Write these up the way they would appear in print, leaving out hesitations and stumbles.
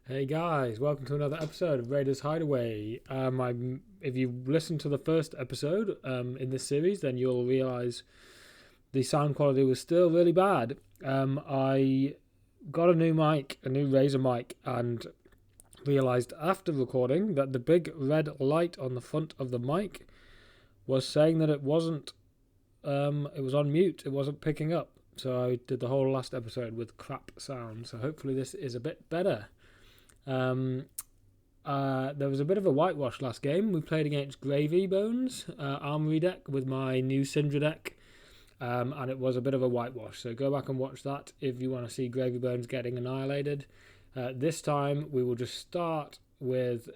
Hey guys, welcome to another episode of Raiders Hideaway. If you listened to the first episode in this series, then you'll realise the sound quality was still really bad. I got a new mic, a new Razer mic, and realised after recording that the big red light on the front of the mic was saying that it wasn't. It was on mute. It wasn't picking up. So I did the whole last episode with crap sound. So hopefully this is a bit better. Um, there was a bit of a whitewash last game. We played against Gravy Bones Armory deck with my new Cindra deck, and it was a bit of a whitewash. So go back and watch that if you want to see Gravy Bones getting annihilated. This time we will just start with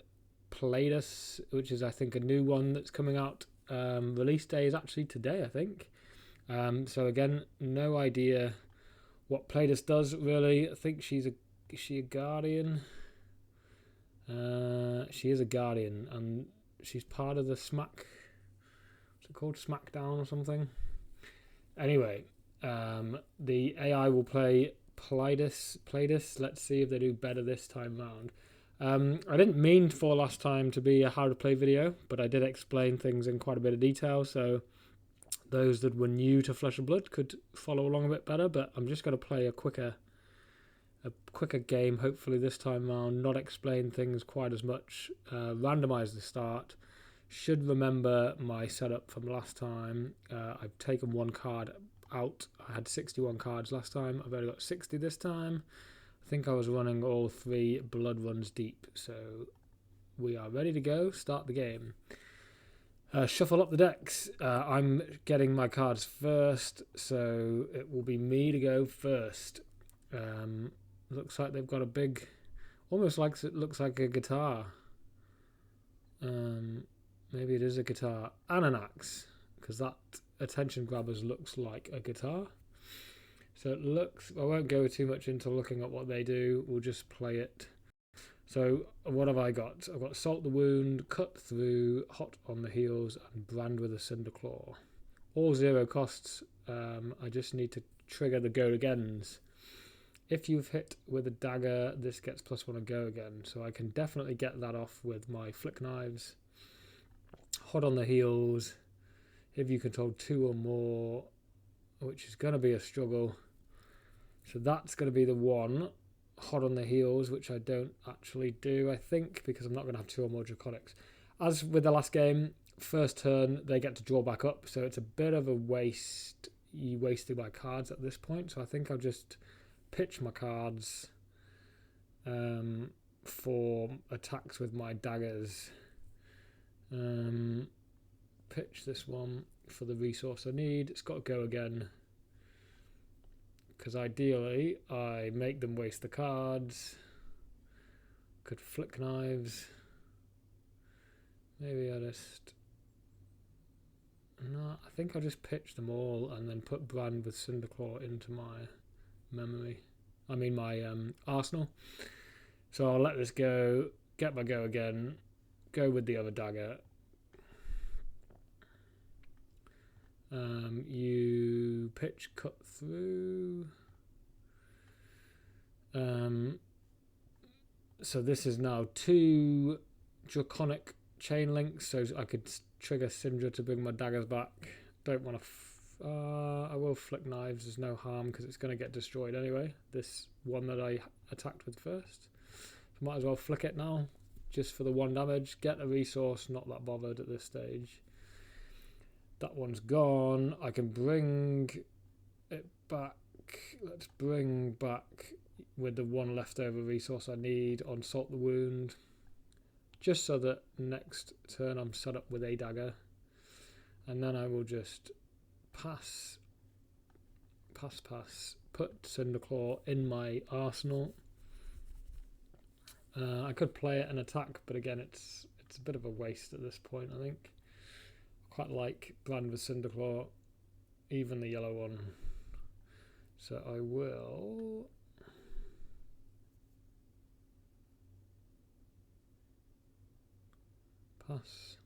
Pleiades, which is I think a new one that's coming out. Release day is actually today, I think. So again, no idea what Pleiades does really. I think is she a guardian? She is a guardian, and she's part of the what's it called? Smackdown or something. Anyway, the AI will play Pleiades. Let's see if they do better this time round. I didn't mean for last time to be a how to play video, but I did explain things in quite a bit of detail, so those that were new to Flesh and Blood could follow along a bit better. But I'm just going to play a quicker game, hopefully this time round, not explain things quite as much, randomise the start. Should remember my setup from last time. I've taken one card out. I had 61 cards last time. I've only got 60 this time. I think I was running all 3 blood runs deep. So we are ready to go. Start the game. Shuffle up the decks. I'm getting my cards first, so it will be me to go first. Looks like they've got a big, almost like it looks like a guitar. Maybe it is a guitar and an axe, because that attention grabbers looks like a guitar. So it looks, I won't go too much into looking at what they do, we'll just play it. So what have I got? I've got Salt the Wound, Cut Through, Hot on the Heels, and Brand with a Cinder Claw. All 0 costs. I just need to trigger the go agains. If you've hit with a dagger, this gets +1 and go again. So I can definitely get that off with my flick knives. Hot on the heels. If you control 2 or more, which is going to be a struggle. So that's going to be the one. Hot on the heels, which I don't actually do, I think, because I'm not going to have 2 or more Draconics. As with the last game, first turn, they get to draw back up. So it's a bit of a waste. You wasted my cards at this point. So I think I'll just pitch my cards for attacks with my daggers. Pitch this one for the resource I need. It's got to go again, because ideally I make them waste the cards. Could flick knives. Maybe I just... No, I think I'll just pitch them all and then put Brand with Cinderclaw into my memory. I mean my arsenal. So I'll let this go, get my go again, go with the other dagger. You pitch Cut Through. So this is now 2 Draconic chain links, so I could trigger Cindra to bring my daggers back. Don't want to... I will flick knives, there's no harm because it's going to get destroyed anyway. This one that I attacked with first. So might as well flick it now, just for the 1 damage. Get a resource, not that bothered at this stage. That one's gone. I can bring it back. Let's bring back with the 1 leftover resource I need on Salt the Wound. Just so that next turn I'm set up with a dagger. And then I will just pass, put Cinderclaw in my arsenal. I could play it and attack, but again it's a bit of a waste at this point, I think. I quite like Brand with Cinderclaw, even the yellow one. So I will... pass.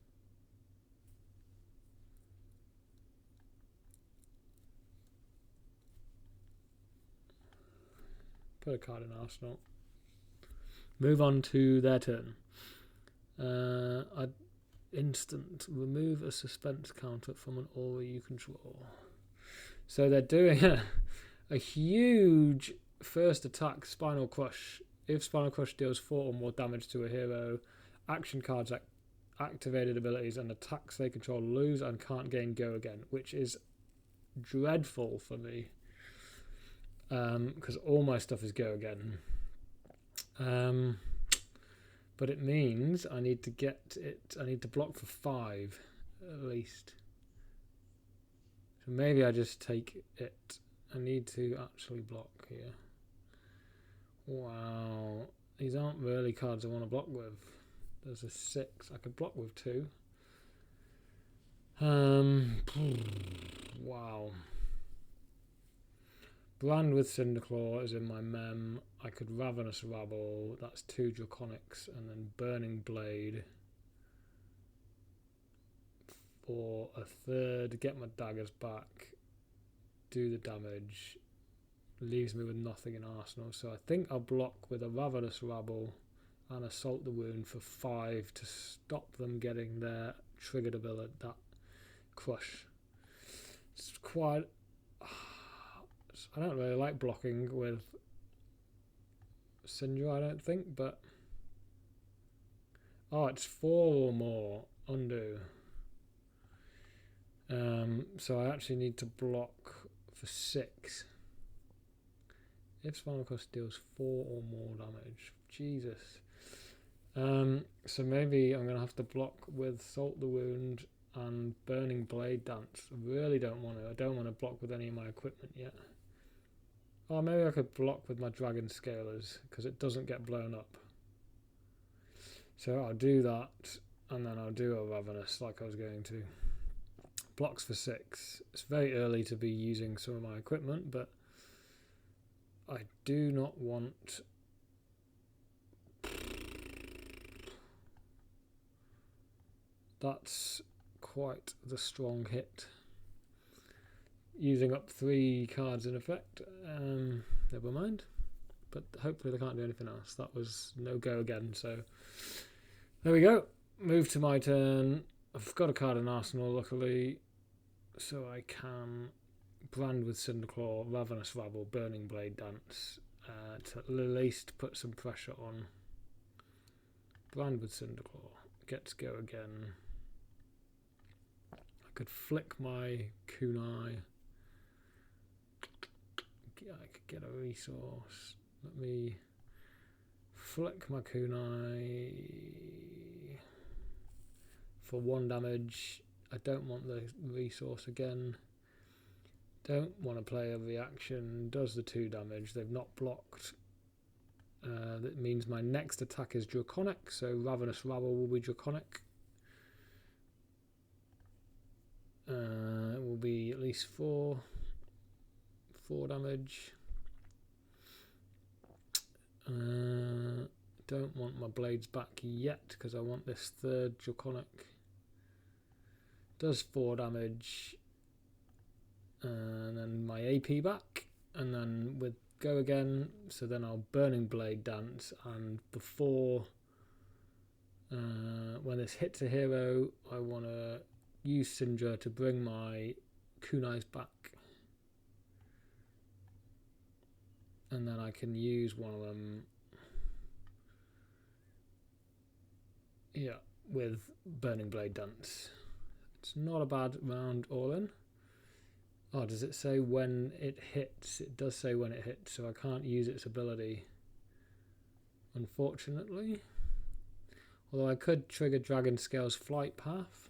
Put a card in arsenal. Move on to their turn. Instant. Remove a suspense counter from an aura you control. So they're doing a huge first attack, Spinal Crush. If Spinal Crush deals 4 or more damage to a hero, action cards, activated abilities, and attacks they control lose and can't gain Go Again, which is dreadful for me. Because all my stuff is Go Again. But it means I need to get it. I need to block for 5 at least. So maybe I just take it. I need to actually block here. Wow, these aren't really cards I want to block with. There's a 6. I could block with 2. Wow. Brand with Cinderclaw is in my mem. I could Ravenous Rabble. That's 2 Draconics, and then Burning Blade for a 3rd. Get my daggers back. Do the damage. Leaves me with nothing in arsenal. So I think I'll block with a Ravenous Rabble and Assault the Wound for 5 to stop them getting their triggered ability, that Crush. It's quite... I don't really like blocking with Cindra, I don't think, but... Oh, it's 4 or more. Undo. So I actually need to block for 6. If Spinal Crush deals 4 or more damage. Jesus. So maybe I'm going to have to block with Salt the Wound and Burning Blade Dance. I really don't want to. I don't want to block with any of my equipment yet. Oh, maybe I could block with my Dragon Scalers, because it doesn't get blown up. So I'll do that, and then I'll do a Ravenous like I was going to. Blocks for 6. It's very early to be using some of my equipment, but I do not want... That's quite the strong hit. Using up 3 cards in effect. Never mind. But hopefully they can't do anything else. That was no Go Again, so... There we go. Move to my turn. I've got a card in arsenal, luckily. So I can Brand with Cinderclaw, Ravenous Rabble, Burning Blade Dance. To at least put some pressure on. Brand with Cinderclaw. Gets Go Again. I could flick my kunai. I could get a resource. Let me flick my kunai for 1 damage. I don't want the resource again. Don't want to play a reaction. Does the 2 damage. They've not blocked. That means my next attack is Draconic, so Ravenous Rabble will be Draconic. It will be at least 4 damage. Don't want my blades back yet because I want this 3rd Draconic. Does 4 damage. And then my AP back. And then with Go Again. So then I'll Burning Blade Dance. And before... when this hits a hero, I want to use Cindra to bring my kunais back. And then I can use one of them, yeah, with Burning Blade Dance. It's not a bad round all in. Oh, does it say when it hits? It does say when it hits, so I can't use its ability, unfortunately. Although I could trigger Dragon Scale's Flight Path.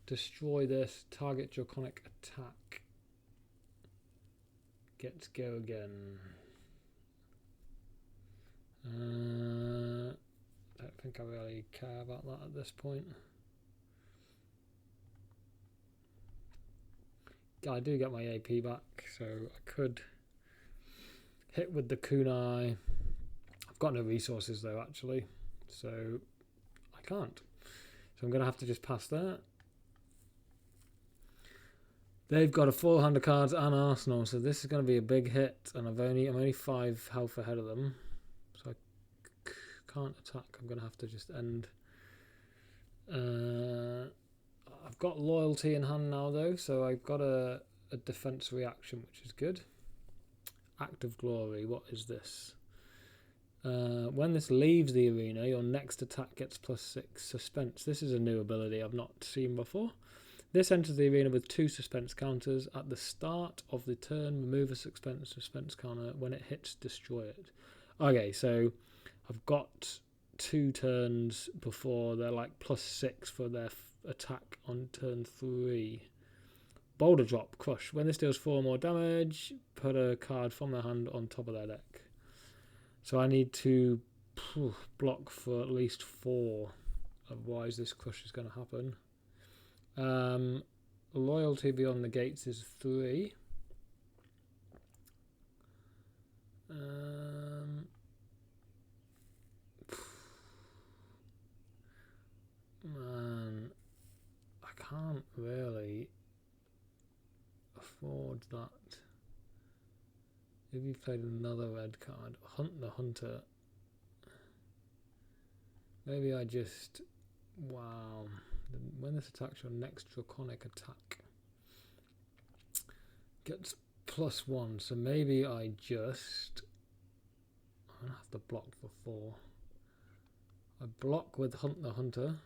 Destroy this, target Draconic attack. Gets Go Again. I don't think I really care about that at this point. I do get my AP back, so I could hit with the kunai. I've got no resources though, actually, so I can't. So I'm going to have to just pass that. They've got a full hand of cards and arsenal, so this is going to be a big hit, and I'm only 5 health ahead of them. So I Can't attack. I'm going to have to just end. I've got loyalty in hand now though, so I've got a defense reaction, which is good. Act of Glory. What is this? When this leaves the arena, your next attack gets +6 suspense. This is a new ability I've not seen before. This enters the arena with 2 suspense counters. At the start of the turn, remove a suspense counter. When it hits, destroy it. Okay, so I've got 2 turns before they're like +6 for their attack on turn 3. Boulder Drop, Crush. When this deals 4 or more damage, put a card from their hand on top of their deck. So I need to block for at least 4, otherwise this crush is going to happen. Loyalty Beyond the Gates is 3. Man, I can't really afford that. If you've played another red card, Hunt the Hunter. Maybe I just... Wow. When this attacks your next draconic attack, gets +1. So maybe I just... I'm going to have to block for 4. I block with Hunt the Hunter.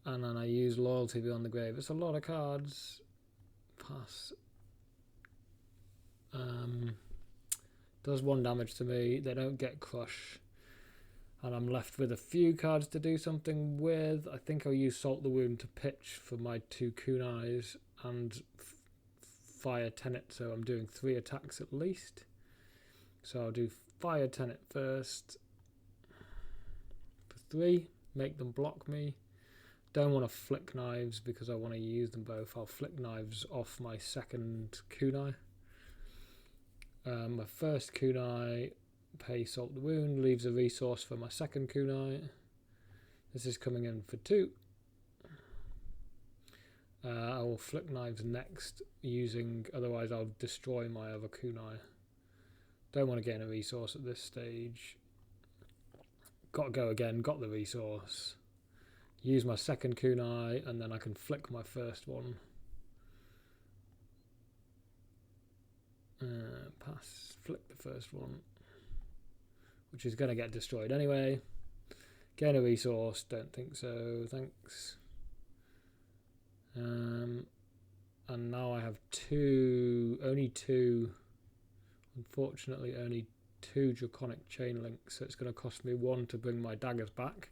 And then I use Loyalty Beyond the Grave. It's a lot of cards. Pass. Does 1 damage to me. They don't get Crush. And I'm left with a few cards to do something with. I think I'll use Salt the Wound to pitch for my 2 kunais and Fire Tenet. So I'm doing 3 attacks at least. So I'll do Fire Tenet first. For 3. Make them block me. Don't want to Flick Knives because I want to use them both. I'll Flick Knives off my second kunai. My first kunai, pay Salt the Wound, leaves a resource for my second kunai. This is coming in for 2. I will Flick Knives next, otherwise I'll destroy my other kunai. Don't want to gain a resource at this stage. Got to go again, got the resource. Use my second kunai, and then I can flick my first one. Pass, flick the first one, which is going to get destroyed anyway. Gain a resource, don't think so, thanks. And now I have only two, unfortunately only 2 Draconic Chain Links, so it's going to cost me 1 to bring my daggers back,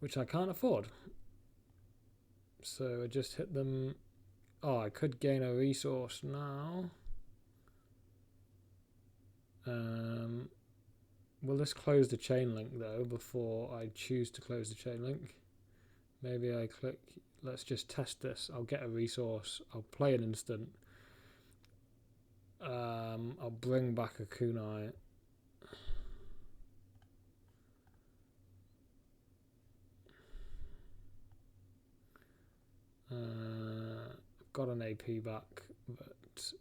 which I can't afford. So I just hit them. Oh, I could gain a resource now. Will this close the chain link though before I choose to close the chain link? Maybe I click, let's just test this. I'll get a resource, I'll play an instant. I'll bring back a kunai. I've got an AP back, but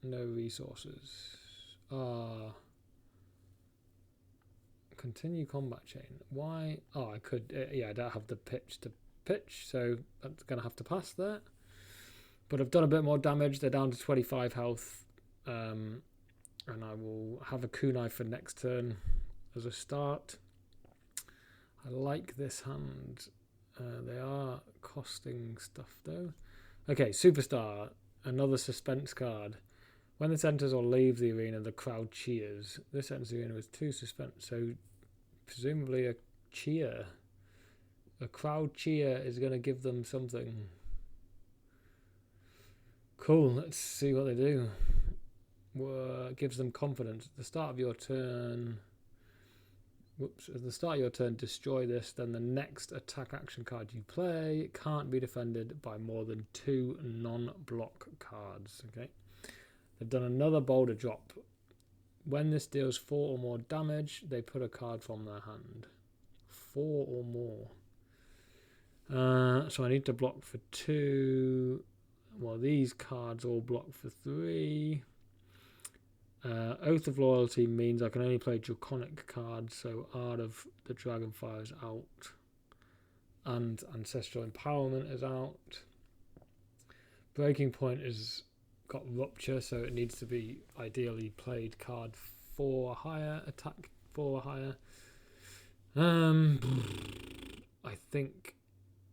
no resources. Continue combat chain. Why? Oh, I could. Yeah, I don't have the pitch to pitch, so that's going to have to pass there. But I've done a bit more damage. They're down to 25 health. And I will have a kunai for next turn as a start. I like this hand. They are costing stuff though. Okay, Superstar. Another suspense card. When this enters or leaves the arena, the crowd cheers. This enters the arena with 2 suspense, so presumably a cheer. A crowd cheer is going to give them something. Cool, let's see what they do. Gives them confidence. At the start of your turn... at the start of your turn, destroy this. Then the next attack action card you play can't be defended by more than 2 non-block cards. Okay. They've done another Boulder Drop. When this deals 4 or more damage, they put a card from their hand. 4 or more. So I need to block for 2. Well, these cards all block for 3. Oath of Loyalty means I can only play Draconic cards, so Art of the Dragonfire is out. And Ancestral Empowerment is out. Breaking Point is got Rupture, so it needs to be ideally played card 4 or higher, attack 4 or higher. I think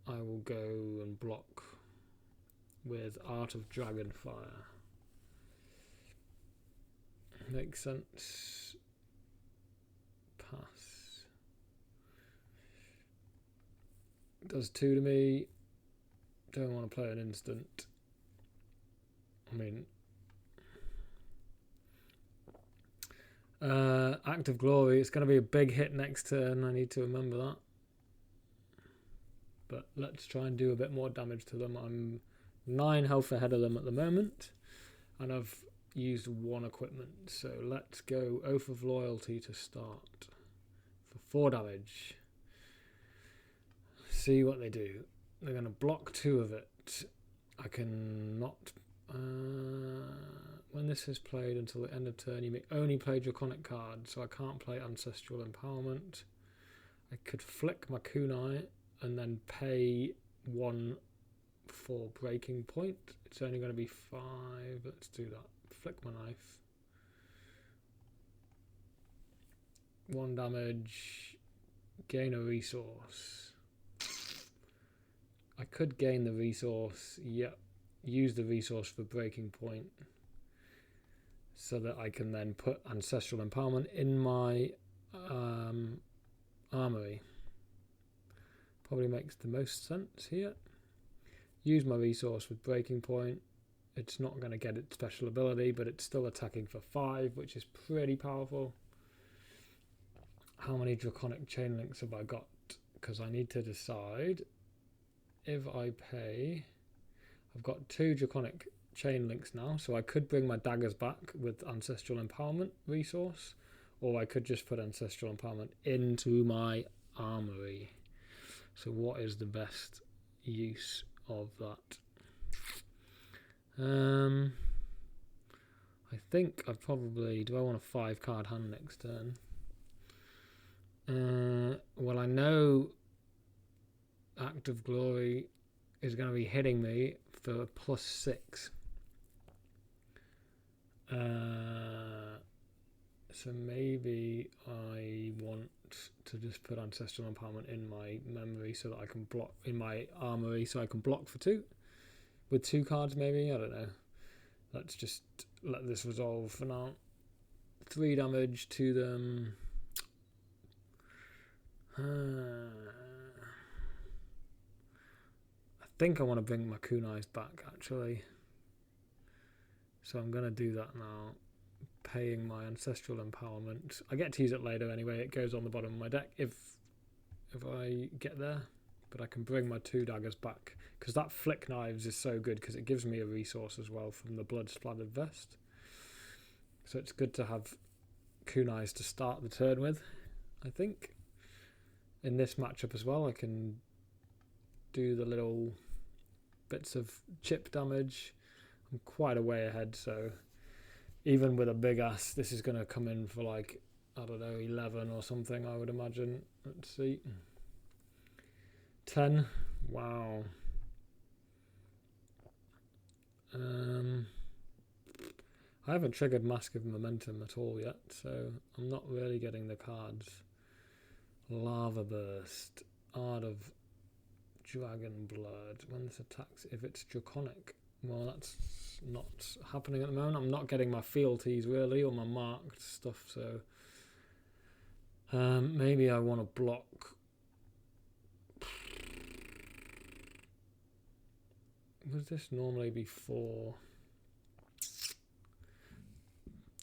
I will go and block with Art of Dragonfire. Makes sense. Pass. Does 2 to me. Don't want to play an instant. I mean, Act of Glory, it's going to be a big hit next turn. I need to remember that. But let's try and do a bit more damage to them. I'm 9 health ahead of them at the moment. And I've used 1 equipment. So let's go Oath of Loyalty to start. For 4 damage. See what they do. They're going to block 2 of it. I can not... when this is played until the end of turn, you may only play Draconic cards, so I can't play Ancestral Empowerment. I could flick my kunai and then pay 1 for Breaking Point. It's only going to be 5. Let's do that. Flick my knife. 1 damage. Gain a resource. I could gain the resource. Yep. Use the resource for Breaking Point so that I can then put Ancestral Empowerment in my Armory. Probably makes the most sense here. Use my resource with Breaking Point. It's not going to get its special ability, but it's still attacking for 5, which is pretty powerful. How many Draconic Chain Links have I got? Because I need to decide if I pay... I've got 2 Draconic Chain Links now, so I could bring my daggers back with Ancestral Empowerment resource, or I could just put Ancestral Empowerment into my Armory. So what is the best use of that? I think I probably... Do I want a 5-card hand next turn? Well, I know Act of Glory is going to be hitting me for +6. So maybe I want to just put Ancestral Empowerment in my memory so that I can block in my Armory, so I can block for 2 with 2 cards. Maybe, I don't know. Let's just let this resolve for now. 3 damage to them. I think I want to bring my kunais back, actually. So I'm going to do that now. Paying my Ancestral Empowerment. I get to use it later anyway. It goes on the bottom of my deck if I get there. But I can bring my 2 daggers back. Because that Flick Knives is so good because it gives me a resource as well from the Blood Splattered Vest. So it's good to have kunais to start the turn with, I think. In this matchup as well, I can do the little bits of chip damage. I'm quite a way ahead, so even with a big ass, this is going to come in for like, I don't know, 11 or something, I would imagine. Let's see. 10. Wow. I haven't triggered Mask of Momentum at all yet, so I'm not really getting the cards. Lava Burst. Art of Dragon Blood. When this attacks, if it's Draconic. Well, that's not happening at the moment. I'm not getting my fealties really, or my marked stuff, so maybe I want to block. Would this normally be 4?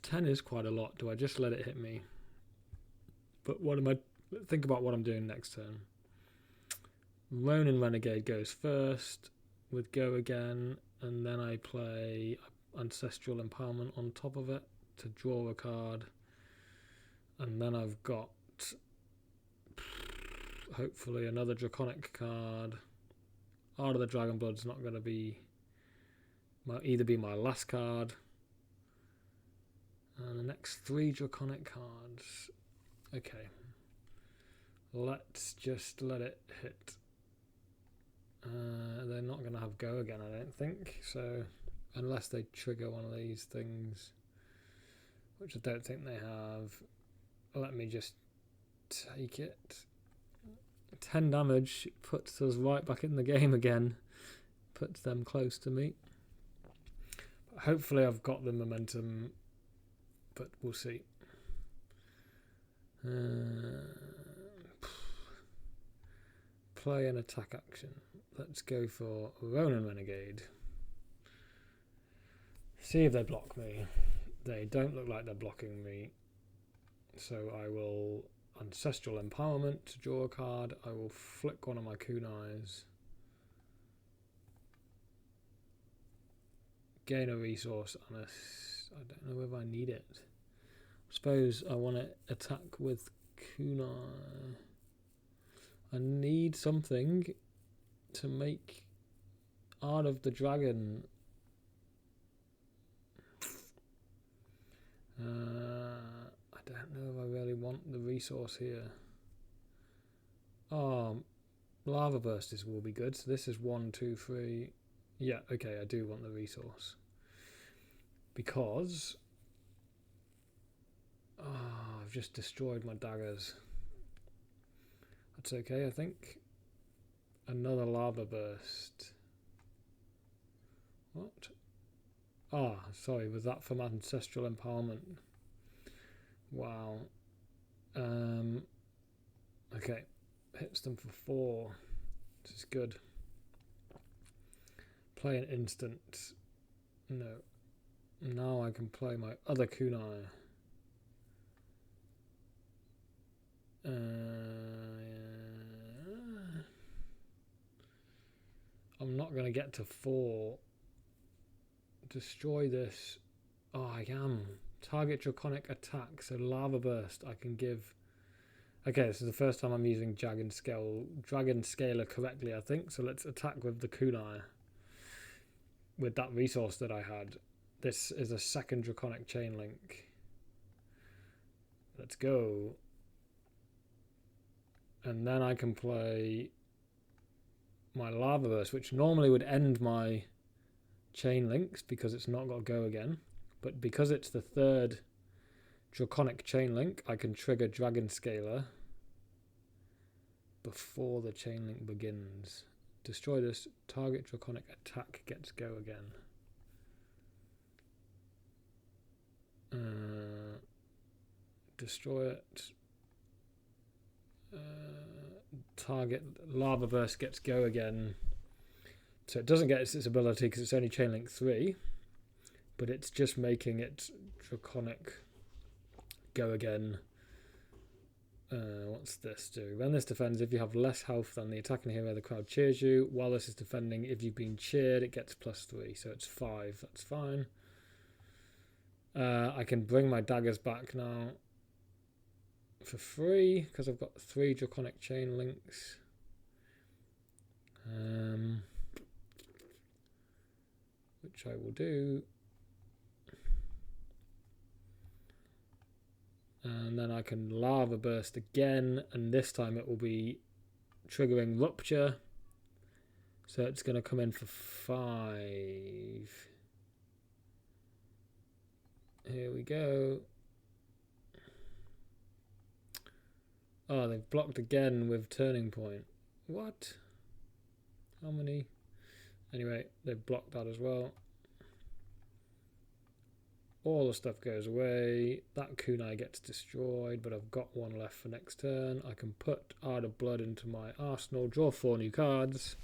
10 is quite a lot. Do I just let it hit me? But what am I... Think about what I'm doing next turn. Ronin Renegade goes first with Go Again, and then I play Ancestral Empowerment on top of it to draw a card. And then I've got hopefully another Draconic card. Art of the Dragon Blood's not going to be either be my last card. And the next 3 Draconic cards. Okay. Let's just let it hit. They're not going to have go again, I don't think. So, unless they trigger one of these things, which I don't think they have, let me just take it. 10 damage puts us right back in the game again. Puts them close to me. Hopefully I've got the momentum, but we'll see. Play an attack action. Let's go for Ronin Renegade. See if they block me. They don't look like they're blocking me. So I will Ancestral Empowerment to draw a card. I will flick one of my kunais. Gain a resource on us. I don't know if I need it. I suppose I want to attack with kunai. I need something to make Art of the Dragon. I don't know if I really want the resource here. Oh, Lava Bursters will be good. So this is 1, 2, 3. Yeah, okay, I do want the resource. Because I've just destroyed my daggers. That's okay, I think. Another Lava Burst. What? Ah, sorry, was that from Ancestral Empowerment? Wow. Okay, hits them for 4. This is good. Play an instant. No. Now I can play my other kunai. I'm not going to get to 4. Destroy this. Oh, I am. Target Draconic attack. So Lava Burst I can give. Okay, this is the first time I'm using Dragon Scaler correctly, I think. So let's attack with the kunai. With that resource that I had. This is a second Draconic Chain Link. Let's go. And then I can play my Lava Burst, which normally would end my chain links because it's not got to go again. But because it's the third Draconic Chain Link, I can trigger Dragon Scaler before the chain link begins. Destroy this. Target Draconic attack gets go again. Destroy it. Target Lava Burst gets go again. So it doesn't get its ability because it's only chain link 3, but it's just making it Draconic go again. What's this do? When this defends, if you have less health than the attacking hero, the crowd cheers you. While this is defending, if you've been cheered, it gets +3, so it's 5. That's fine. I can bring my daggers back now for free because I've got 3 Draconic Chain Links. Which I will do. And then I can Lava Burst again, and this time it will be triggering Rupture. So it's going to come in for 5. Here we go. Oh, they've blocked again with Turning Point. What? How many? Anyway, they've blocked that as well. All the stuff goes away. That kunai gets destroyed, but I've got 1 left for next turn. I can put Art of Blood into my arsenal, draw 4 new cards.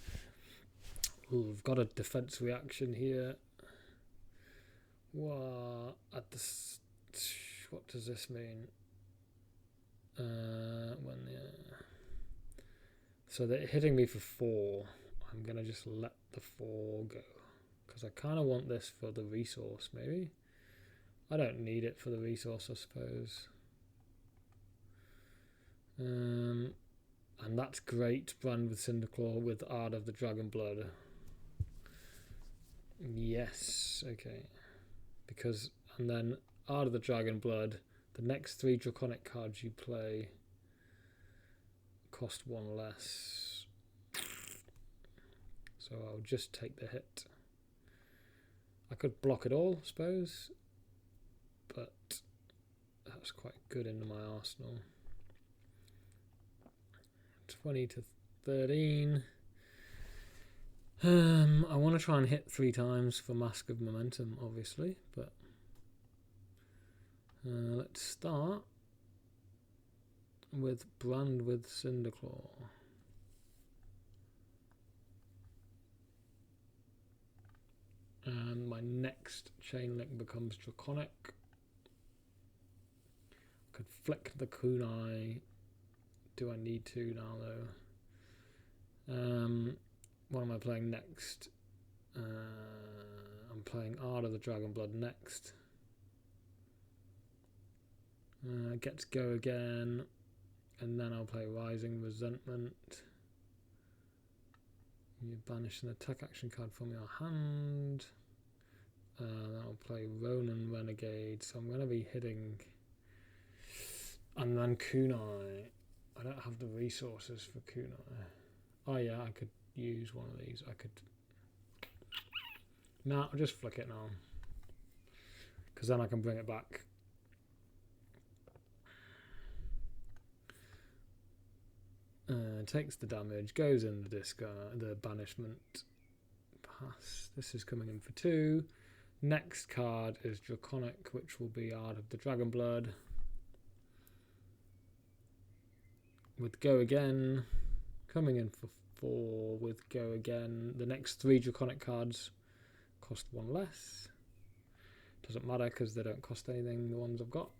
Ooh, I've got a defense reaction here. What does this mean? So they're hitting me for 4. I'm gonna just let the 4 go because I kind of want this for the resource. Maybe I don't need it for the resource, I suppose. And that's great. Brand with Cinderclaw with Art of the Dragon Blood. Yes, okay. Because and then Art of the Dragon Blood. The next 3 Draconic cards you play cost 1 less. So I'll just take the hit. I could block it all, I suppose, but that's quite good into my arsenal. 20 to 13. I want to try and hit 3 times for Mask of Momentum, obviously, but let's start with Brand with Cinderclaw. And my next chain link becomes Draconic. Could flick the kunai. Do I need to now though? What am I playing next? I'm playing Art of the Dragon Blood next. Get to go again, and then I'll play Rising Resentment. You banish an attack action card from your hand. Then I'll play Ronin Renegade, so I'm going to be hitting. And then Kunai. I don't have the resources for Kunai. Oh yeah, I could use one of these. I could. Nah, I'll just flick it now. Because then I can bring it back. Takes the damage, goes in the discard, the banishment. Pass. This is coming in for 2. Next card is Draconic, which will be Art of the Dragon Blood. With Go Again, coming in for 4 with Go Again. The next 3 Draconic cards cost 1 less. Doesn't matter because they don't cost anything, the ones I've got.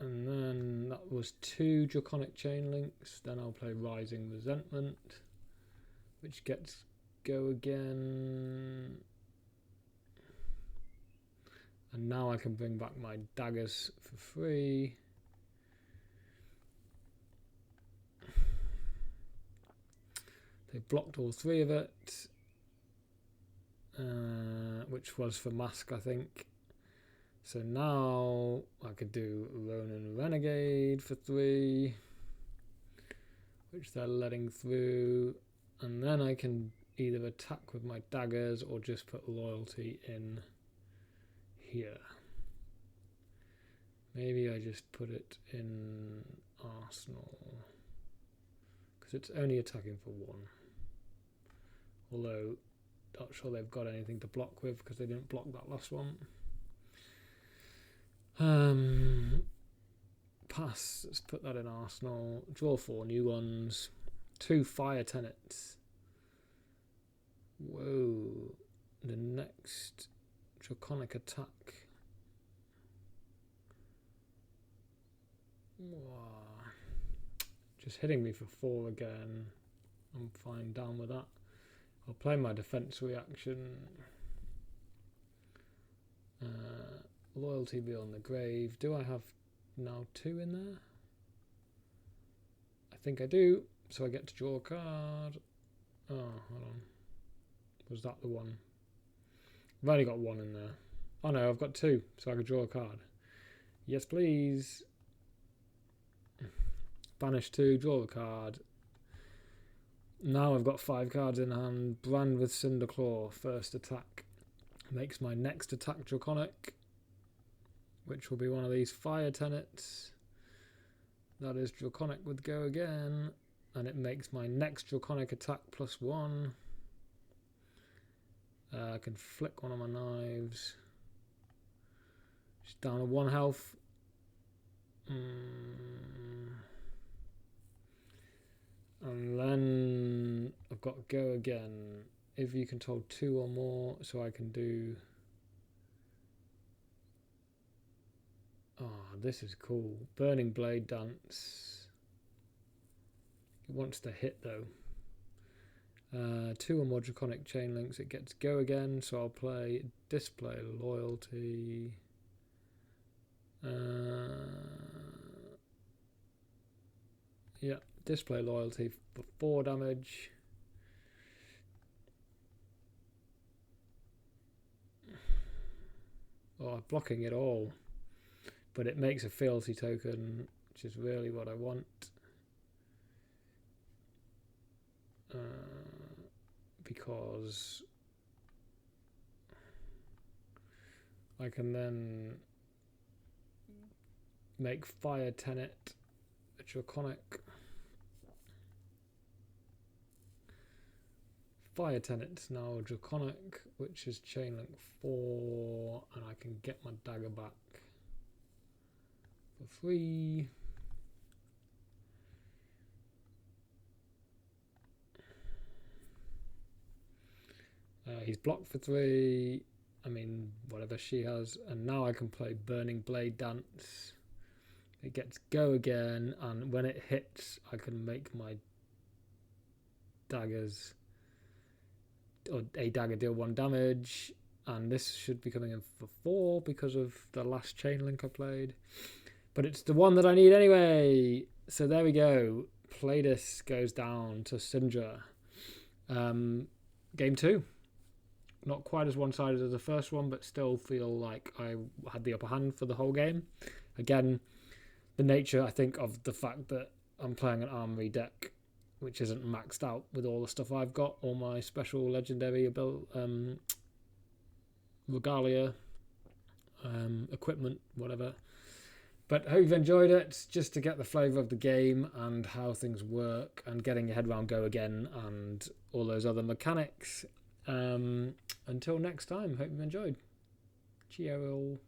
And then that was 2 Draconic chain links. Then I'll play Rising Resentment, which gets Go Again. And now I can bring back my daggers for free. They blocked all 3 of it, which was for Mask, I think. So now I could do Ronin Renegade for 3, which they're letting through, and then I can either attack with my daggers or just put loyalty in here. Maybe I just put it in Arsenal, because it's only attacking for 1. Although, not sure they've got anything to block with, because they didn't block that last one. Pass. Let's put that in Arsenal. Draw 4 new ones. 2 Fire Tenets. Whoa. The next Draconic attack. Wow. Just hitting me for 4 again. I'm fine down with that. I'll play my defense reaction. Loyalty Beyond the Grave. Do I have now 2 in there? I think I do. So I get to draw a card. Oh, hold on. Was that the one? I've only got 1 in there. Oh no, I've got 2. So I can draw a card. Yes, please. Banish 2, draw a card. Now I've got 5 cards in hand. Brand with Cinderclaw. First attack. Makes my next attack Draconic, which will be one of these Fire Tenets. That is Draconic with Go Again, and it makes my next Draconic attack +1. I can flick one of my knives. She's down to 1 health. And then I've got Go Again. If you control 2 or more, so I can do... Oh, this is cool. Burning Blade Dance. It wants to hit though. 2 or more Draconic chain links. It gets Go Again, so I'll play Display Loyalty. Yeah, Display Loyalty for 4 damage. or blocking it all. But it makes a fealty token, which is really what I want. Because I can then make Fire Tenet a draconic. Fire Tenet's now a draconic, which is chainlink 4, and I can get my dagger back for free. He's blocked for 3. I mean, whatever she has. And now I can play Burning Blade Dance. It gets go again, and when it hits, I can make my daggers, or a dagger deal 1 damage. And this should be coming in for 4 because of the last chain link I played. But it's the one that I need anyway. So there we go. Pleiades goes down to Cindra. Game 2. Not quite as one-sided as the first one, but still feel like I had the upper hand for the whole game. Again, the nature, I think, of the fact that I'm playing an Armory deck, which isn't maxed out with all the stuff I've got, all my special legendary regalia, equipment, whatever. But I hope you've enjoyed it, just to get the flavour of the game and how things work and getting your head around go again and all those other mechanics. Until next time, hope you've enjoyed. Cheerio.